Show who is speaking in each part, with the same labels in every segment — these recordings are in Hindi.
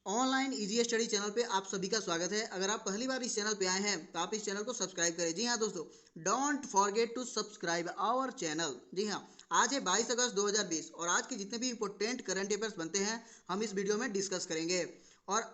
Speaker 1: ऑनलाइन इजी स्टडी चैनल पे आप सभी का स्वागत है। अगर आप पहली बार इस चैनल पे आए हैं तो आप इस चैनल को सब्सक्राइब करें। जी हाँ दोस्तों, don't forget to subscribe our channel. जी हाँ, आज है 22 अगस्त 2020 और आज के जितने भी इंपॉर्टेंट करंट अफेयर्स बनते हैं हम इस वीडियो में डिस्कस करेंगे। और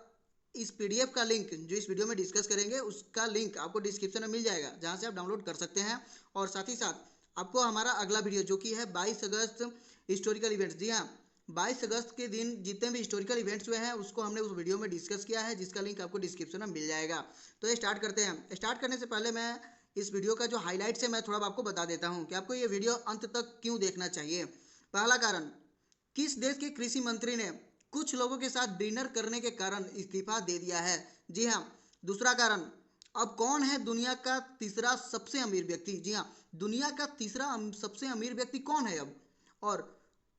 Speaker 1: इस पीडीएफ का लिंक जो इस वीडियो में डिस्कस करेंगे उसका लिंक आपको डिस्क्रिप्शन में मिल जाएगा, जहाँ से आप डाउनलोड कर सकते हैं। और साथ ही साथ आपको हमारा अगला वीडियो जो कि है 22 अगस्त हिस्टोरिकल इवेंट्स, जी हाँ 22 अगस्त के दिन जितने भी हिस्टोरिकल इवेंट्स हुए हैं उसको हमने उस वीडियो में डिस्कस किया है, जिसका लिंक आपको डिस्क्रिप्शन में मिल जाएगा। तो ये स्टार्ट करते हैं। स्टार्ट करने से पहले मैं इस वीडियो का जो हाईलाइट्स है मैं थोड़ा आपको बता देता हूँ कि आपको ये वीडियो अंत तक क्यों देखना चाहिए। पहला कारण, किस देश के कृषि मंत्री ने कुछ लोगों के साथ डिनर करने के कारण इस्तीफा दे दिया है। जी हाँ। दूसरा कारण, अब कौन है दुनिया का तीसरा सबसे अमीर व्यक्ति। जी हाँ, दुनिया का तीसरा सबसे अमीर व्यक्ति कौन है अब। और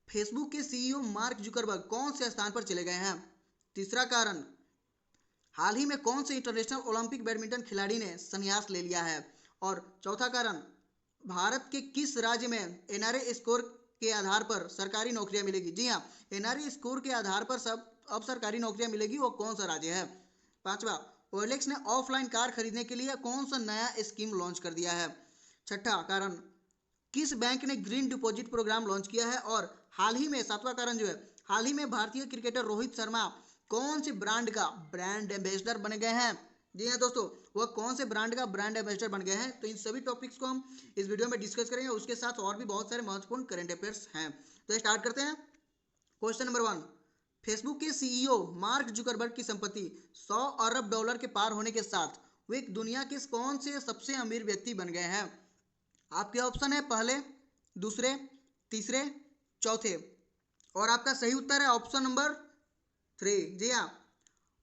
Speaker 1: फेसबुक के सीईओ मार्क जुकरबर्ग कौन से स्थान पर चले गए हैं। तीसरा कारण, हाल ही में कौन से इंटरनेशनल ओलंपिक बैडमिंटन खिलाड़ी ने संन्यास ले लिया है। और चौथा कारण, भारत के किस राज्य में एनआरए स्कोर के आधार पर सरकारी नौकरियां मिलेगी। जी हाँ, एनआरए स्कोर के आधार पर अब सरकारी नौकरियां मिलेगी, वो कौन सा राज्य है। पांचवा, ओएलएक्स ने ऑफलाइन कार खरीदने के लिए कौन सा नया स्कीम लॉन्च कर दिया है। छठा कारण, किस बैंक ने ग्रीन डिपॉजिट प्रोग्राम लॉन्च किया है। और हाल ही में सातवां कारण जो है, हाल ही में भारतीय क्रिकेटर रोहित शर्मा कौन से ब्रांड का ब्रांड एम्बेसडर बन गए हैं। जी हाँ दोस्तों, वह कौन से ब्रांड का ब्रांड एम्बेसडर बन गए हैं। तो इन सभी टॉपिक्स को हम इस वीडियो में डिस्कस करेंगे। उसके साथ और भी बहुत सारे महत्वपूर्ण करंट अफेयर्स हैं। तो स्टार्ट करते हैं। क्वेश्चन नंबर 1, फेसबुक के सीईओ मार्क जुकरबर्ग की संपत्ति 100 अरब डॉलर के पार होने के साथ वे दुनिया के कौन से सबसे अमीर व्यक्ति बन गए हैं। आपके ऑप्शन है पहले, दूसरे, तीसरे, चौथे। और आपका सही उत्तर है ऑप्शन नंबर 3। जी हाँ,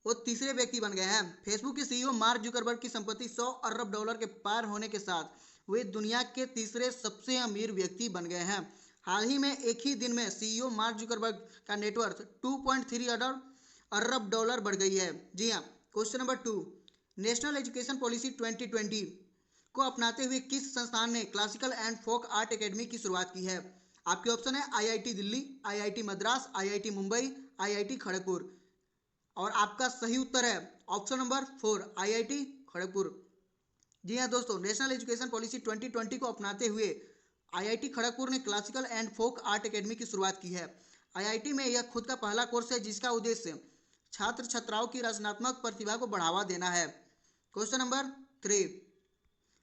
Speaker 1: वो तीसरे व्यक्ति बन गए हैं। फेसबुक के सीईओ मार्क जुकरबर्ग की संपत्ति 100 अरब डॉलर के पार होने के साथ वे दुनिया के तीसरे सबसे अमीर व्यक्ति बन गए हैं। हाल ही में एक ही दिन में सीईओ मार्क जुकरबर्ग का नेटवर्थ 2.3 अरब डॉलर बढ़ गई है। जी हाँ। Question number 2, national education policy 2020 को अपनाते हुए किस संस्थान ने classical and folk art academy की शुरुआत की है। आपके ऑप्शन है IIT Delhi, IIT Madras, IIT Mumbai, IIT Kharagpur. और आपका सही उत्तर है ऑप्शन नंबर 4, आईआईटी खड़गपुर। जी हाँ दोस्तों, नेशनल एजुकेशन पॉलिसी 2020 को अपनाते हुए आईआईटी खड़गपुर ने classical and folk art academy की शुरुआत की है। आईआईटी में यह खुद का पहला कोर्स है जिसका उद्देश्य छात्र छात्राओं की रचनात्मक प्रतिभा को बढ़ावा देना है। क्वेश्चन नंबर 3,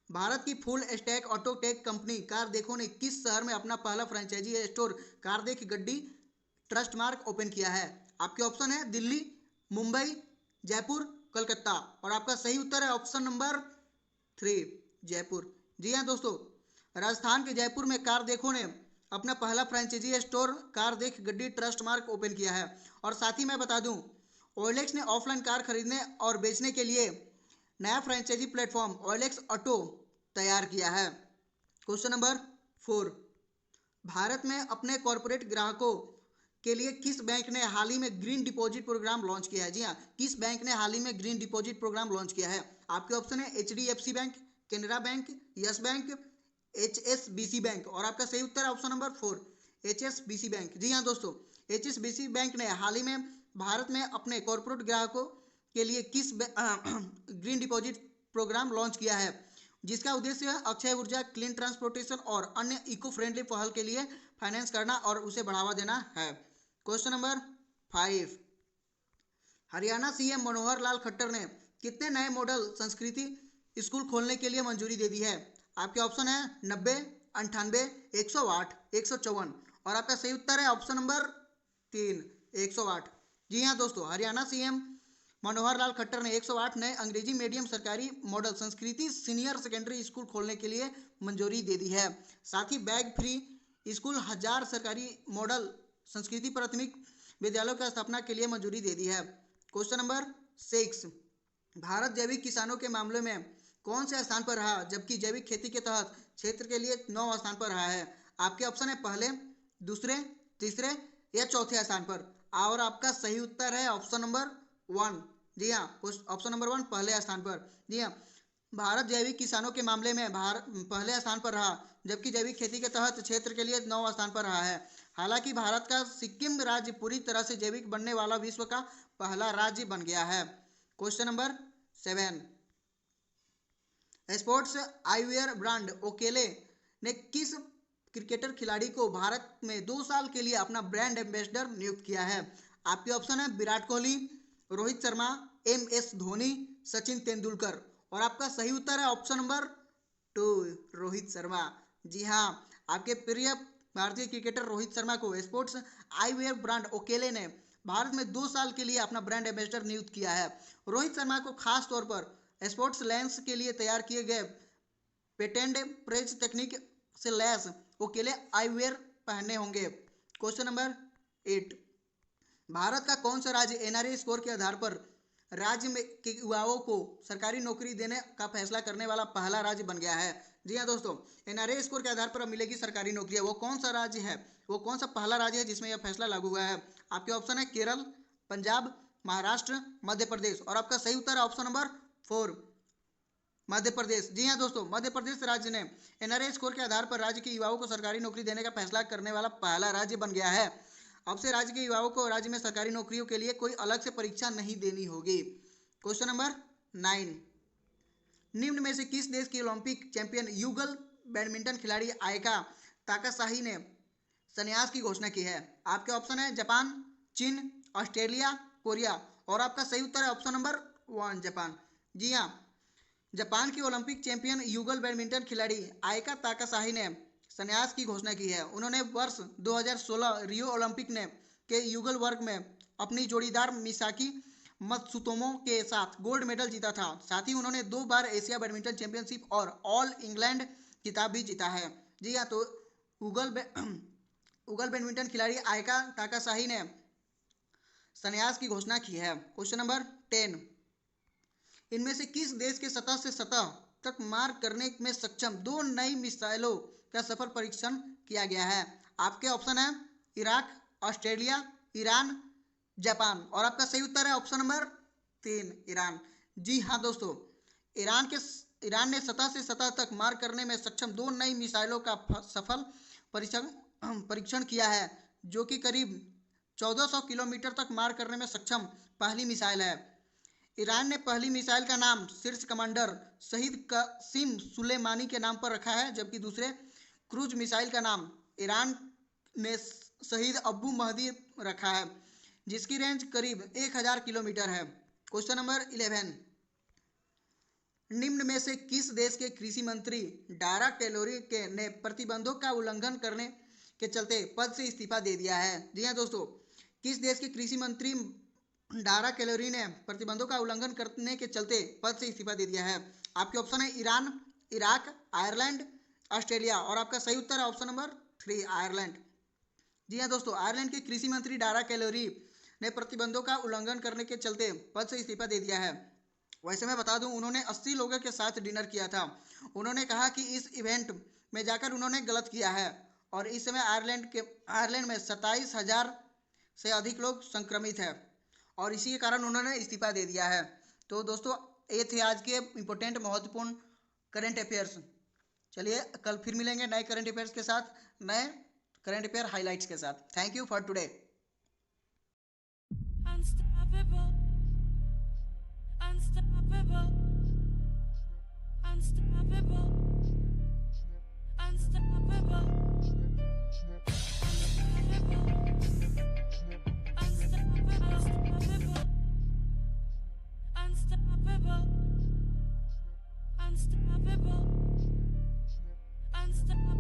Speaker 1: भारत की full stack Autotech company car देखो ने किस शहर में अपना पहला फ्रेंचाइजी स्टोर कार देख गड्डी ट्रस्ट मार्क ओपन किया है। आपके ऑप्शन है दिल्ली, मुंबई, जयपुर, कलकत्ता। और आपका सही उत्तर है ऑप्शन नंबर 3, जयपुर। जी हाँ दोस्तों, राजस्थान के जयपुर में कार देखो ने अपना पहला फ्रेंचाइजी स्टोर कार देख गड्डी ट्रस्ट मार्क ओपन किया है। और साथ ही मैं बता दूं, ओएलएक्स ने ऑफलाइन कार खरीदने और बेचने के लिए नया फ्रेंचाइजी प्लेटफॉर्म ओएलएक्स ऑटो तैयार किया है। क्वेश्चन नंबर 4, भारत में अपने कॉरपोरेट ग्राहकों के लिए किस बैंक ने हाल ही में ग्रीन डिपॉजिट प्रोग्राम लॉन्च किया है। जी हाँ, किस बैंक ने हाल ही में ग्रीन डिपॉजिट प्रोग्राम लॉन्च किया है। आपके ऑप्शन है HDFC bank, Canara bank, yes bank, HSBC bank. और आपका सही उत्तर है ऑप्शन नंबर 4, एचएसबीसी बैंक। जी हाँ दोस्तों, एचएसबीसी बैंक ने हाल ही में भारत में अपने कॉरपोरेट ग्राहकों के लिए किस ग्रीन डिपॉजिट प्रोग्राम लॉन्च किया है, जिसका उद्देश्य है अक्षय ऊर्जा, क्लीन ट्रांसपोर्टेशन और अन्य इको फ्रेंडली पहल के लिए फाइनेंस करना और उसे बढ़ावा देना है। Question number 5, Haryana CM Manohar Lal Khattar ने कितने नए मॉडल संस्कृति स्कूल खोलने के लिए मंजूरी दे दी है। आपके ऑप्शन है 90, 98, 108, 154। और आपका सही उत्तर है ऑप्शन नंबर 3, 108। जी हाँ दोस्तों, हरियाणा सीएम मनोहर लाल खट्टर ने 108 नए अंग्रेजी मीडियम सरकारी मॉडल संस्कृति सीनियर सेकेंडरी स्कूल खोलने के लिए मंजूरी दे दी है। साथ ही बैग फ्री स्कूल 1000 सरकारी मॉडल संस्कृति प्राथमिक विद्यालयों की स्थापना के लिए मंजूरी दे दी है। क्वेश्चन नंबर 6, भारत जैविक किसानों के मामले में कौन से स्थान पर रहा, जबकि जैविक खेती के तहत क्षेत्र के लिए 9वां स्थान पर रहा है। आपके ऑप्शन है पहले, दूसरे, तीसरे या चौथे स्थान पर। और आपका सही उत्तर है ऑप्शन नंबर 1। जी हाँ, ऑप्शन नंबर 1 पहले स्थान पर। जी हाँ, भारत जैविक किसानों के मामले में भारत पहले स्थान पर रहा, जबकि जैविक खेती के तहत क्षेत्र के लिए 9वां स्थान पर रहा है। हालांकि भारत का सिक्किम राज्य पूरी तरह से जैविक बनने वाला विश्व का पहला राज्य बन गया है। Question number 7, sports eyewear brand Oakley ने किस क्रिकेटर खिलाड़ी को भारत में 2 साल के लिए अपना ब्रांड एम्बेसडर नियुक्त किया है? आपके ऑप्शन है विराट कोहली, रोहित शर्मा, MS धोनी, सचिन तेंदुलकर। और आपका सही उत्तर है ऑप्शन नंबर 2, रोहित शर्मा। जी हाँ, आपके प्रिय भारतीय क्रिकेटर रोहित शर्मा को स्पोर्ट्स आईवेयर ब्रांड ओकेले ने भारत में 2 साल के लिए अपना ब्रांड एम्बेसडर नियुक्त किया है। रोहित शर्मा को खास तौर पर स्पोर्ट्स लेंस के लिए तैयार किए गए पेटेंट प्रेस तकनीक से लैस ओकेले आईवेयर पहनने होंगे। क्वेश्चन नंबर 8, भारत का कौन सा राज्य NRA स्कोर के आधार पर राज्य में के युवाओं को सरकारी नौकरी देने का फैसला करने वाला पहला राज्य बन गया है? जी हाँ दोस्तों, NRA स्कोर के आधार पर मिलेगी सरकारी नौकरी। वो कौन सा राज्य है, वो कौन सा पहला राज्य है जिसमें यह फैसला लागू हुआ है? आपके ऑप्शन है केरल, पंजाब, महाराष्ट्र, मध्य प्रदेश। और आपका सही उत्तर है ऑप्शन नंबर 4, मध्य प्रदेश। जी हाँ दोस्तों, मध्य प्रदेश राज्य ने NRA स्कोर के आधार पर राज्य के युवाओं को सरकारी नौकरी देने का फैसला करने वाला पहला राज्य बन गया है। अब से राज्य के युवाओं को राज्य में सरकारी नौकरियों के लिए कोई अलग से परीक्षा नहीं देनी होगी। क्वेश्चन नंबर 9, निम्न में से किस देश की ओलंपिक चैंपियन युगल बैडमिंटन खिलाड़ी आयका ताकासाही ने संन्यास की घोषणा की है? आपके ऑप्शन है जापान, चीन, ऑस्ट्रेलिया, कोरिया। और आपका सही उत्तर है ऑप्शन नंबर 1, जापान। जी हाँ, जापान की ओलंपिक चैंपियन युगल बैडमिंटन खिलाड़ी आयका ताकासाही ने संन्यास की घोषणा की है। उन्होंने वर्ष 2016 रियो ओलंपिक के युगल वर्ग में अपनी जोड़ीदार मिसाकी मत्सुतोमो के साथ गोल्ड मेडल जीता था। साथ ही उन्होंने 2 बार एशिया बैडमिंटन चैंपियनशिप और ऑल इंग्लैंड खिताब भी जीता है। जी हाँ, तो उगल बैडमिंटन खिलाड़ी आयका ताकासाही ने संन्यास की घोषणा की है। क्वेश्चन नंबर 10, इनमें से किस देश के सतह से सतह तक मार करने में सक्षम 2 नई मिसाइलों का सफल परीक्षण किया गया है? आपके ऑप्शन है इराक, ऑस्ट्रेलिया, ईरान, जापान। और आपका सही उत्तर है ऑप्शन नंबर 3, ईरान। जी हाँ दोस्तों, ईरान ने सतह से सतह तक मार करने में सक्षम 2 नई मिसाइलों का सफल परीक्षण किया है, जो कि करीब 1400 किलोमीटर तक मार करने में सक्षम पहली मिसाइल है। ईरान ने पहली मिसाइल का नाम शीर्ष कमांडर शहीद कासिम सुलेमानी के नाम पर रखा है, जबकि दूसरे क्रूज मिसाइल का नाम ईरान ने शहीद अब्बू महदी रखा है, जिसकी रेंज करीब 1000 किलोमीटर है। क्वेश्चन नंबर 11, निम्न में से किस देश के कृषि मंत्री डारा कैलोरी ने प्रतिबंधों का उल्लंघन करने के चलते पद से इस्तीफा दे दिया है? जी हाँ दोस्तों, किस देश के कृषि मंत्री डारा कैलोरी ने प्रतिबंधों का उल्लंघन करने के चलते पद से इस्तीफा दे दिया है? आपके ऑप्शन है ईरान, इराक, आयरलैंड, ऑस्ट्रेलिया। और आपका सही उत्तर है ऑप्शन नंबर 3, आयरलैंड। जी हाँ दोस्तों, आयरलैंड के कृषि मंत्री डारा कैलोरी ने प्रतिबंधों का उल्लंघन करने के चलते पद से इस्तीफा दे दिया है। वैसे मैं बता दूं, उन्होंने 80 लोगों के साथ डिनर किया था। उन्होंने कहा कि इस इवेंट में जाकर उन्होंने गलत किया है और इस समय आयरलैंड में 27,000 से अधिक लोग संक्रमित हैं और इसी के कारण उन्होंने इस्तीफा दे दिया है। तो दोस्तों, ये थे आज के इम्पोर्टेंट महत्वपूर्ण करंट अफेयर्स। चलिए कल फिर मिलेंगे नए करंट अफेयर्स के साथ, नए करंट अफेयर हाइलाइट्स के साथ। Thank you for today. Unstoppable, unstoppable, unstoppable, unstoppable, unstoppable, unstoppable, unstoppable.